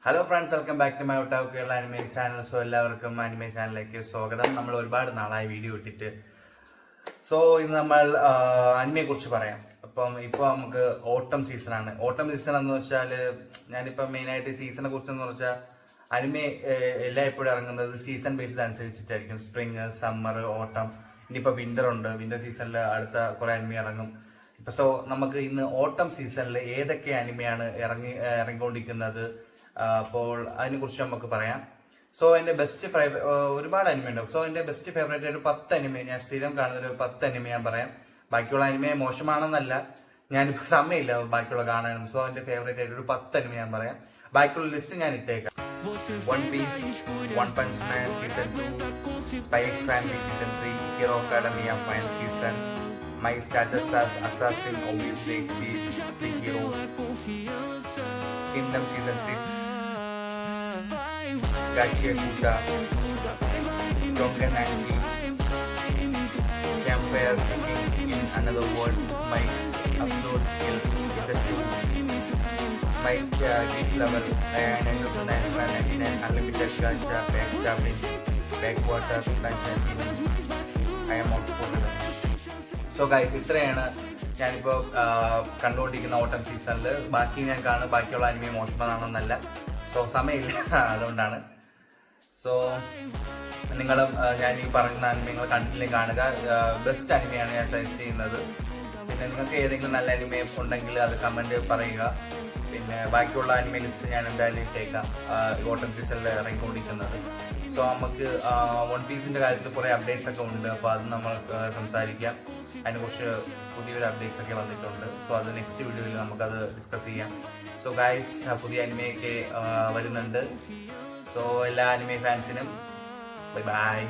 Hello friends, welcome back to my out of Kerala anime channel. So എല്ലാവർക്കും anime ചാനലിലേക്ക് സ്വാഗതം. നമ്മൾ ഒരുപാട് നാളായി വീഡിയോ ഇട്ടിട്ട്. സോ ഇന്ന് നമ്മൾ അനിമയെ കുറിച്ച് പറയാം. ഇപ്പോൾ നമുക്ക് ഓട്ടം സീസണാണ്. ഓട്ടം സീസൺ എന്ന് വെച്ചാൽ ഞാനിപ്പോൾ മെയിനായിട്ട് സീസണെ കുറിച്ചെന്ന് വെച്ചാൽ അനിമെ എല്ലാം എപ്പോഴും ഇറങ്ങുന്നത് സീസൺ ബേസ്ഡ് അനുസരിച്ചിട്ടായിരിക്കും. സ്പ്രിങ്, സമ്മർ, ഓട്ടം. ഇനിയിപ്പോൾ വിന്റർ ഉണ്ട്. വിന്റർ സീസണിൽ അടുത്ത കുറേ അനിമെ ഇറങ്ങും. സോ നമുക്ക് ഇന്ന് ഓട്ടം സീസണിൽ ഏതൊക്കെ അനിമയാണ് ഇറങ്ങിക്കൊണ്ടിരിക്കുന്നത്, അപ്പോൾ അതിനെക്കുറിച്ച് നമുക്ക് പറയാം. സോ എൻ്റെ ഒരുപാട് അനിമ ഉണ്ടാവും. സോ എൻ്റെ ബെസ്റ്റ് ഫേവറേറ്റ് ഒരു 10 അനിമ, ഞാൻ സ്ഥിരം കാണുന്ന ഒരു 10 അനിമ ഞാൻ പറയാം. ബാക്കിയുള്ള അനിമയെ മോശമാണെന്നല്ല, ഞാനിപ്പോൾ സമയമില്ല ബാക്കിയുള്ള കാണാനും. സോ എൻ്റെ ഫേവറേറ്റ് ആയിട്ട് ഒരു 10 അനിമ ഞാൻ പറയാം. ബാക്കിയുള്ള ലിസ്റ്റ് ഞാൻ ഇട്ടേക്കാം. One Piece, One Punch Man season 2, Spy x Family season 3, Hero Academia final season, My Status as Assassin, obviously the heroes, Kingdom season 6, Gachia Kuta, Broken Anki, Campfire Cooking in Another World, My Upload Skill season 2, My Geek Level, and 99 Unlimited Gacha, Backstabbing, Backwater, I am out for the. So guys, ഇത്രയാണ് ഞാനിപ്പോൾ കണ്ടുകൊണ്ടിരിക്കുന്ന ഓട്ടം സീസണിൽ. ബാക്കി ഞാൻ കാണും. ബാക്കിയുള്ള അനിമയെ മോശമാണെന്നല്ല, so സമയമില്ല, അതുകൊണ്ടാണ്. സോ നിങ്ങളും ഞാൻ ഈ പറയുന്ന അനിമകൾ കണ്ടില്ലേ കാണുക. ബെസ്റ്റ് അനിമയാണ് ഞാൻ സജസ്റ്റ് ചെയ്യുന്നത്. പിന്നെ നിങ്ങൾക്ക് ഏതെങ്കിലും നല്ല അനിമ ഉണ്ടെങ്കിൽ അത് കമൻറ്റ് പറയുക. പിന്നെ ബാക്കിയുള്ള അനിമ ലിസ്റ്റ് ഞാൻ എന്തായാലും ഇട്ടേക്കാം, ഓട്ടം സീസണിൽ ഇറങ്ങിക്കൊണ്ടിരിക്കുന്നത്. സോ നമുക്ക് വൺ പീസിൻ്റെ കാര്യത്തിൽ കുറേ അപ്ഡേറ്റ്സ് ഒക്കെ ഉണ്ട്. അപ്പോൾ അത് നമ്മൾ സംസാരിക്കാം. അതിനെക്കുറിച്ച് പുതിയൊരു അപ്ഡേറ്റ്സ് ഒക്കെ വന്നിട്ടുണ്ട്. സോ അത് നെക്സ്റ്റ് വീഡിയോയിൽ നമുക്കത് ഡിസ്കസ് ചെയ്യാം. സോ ഗൈസ്, പുതിയ അനിമയൊക്കെ വരുന്നുണ്ട്. സോ എല്ലാ അനിമെ ഫാൻസിനും ബൈ ബൈ.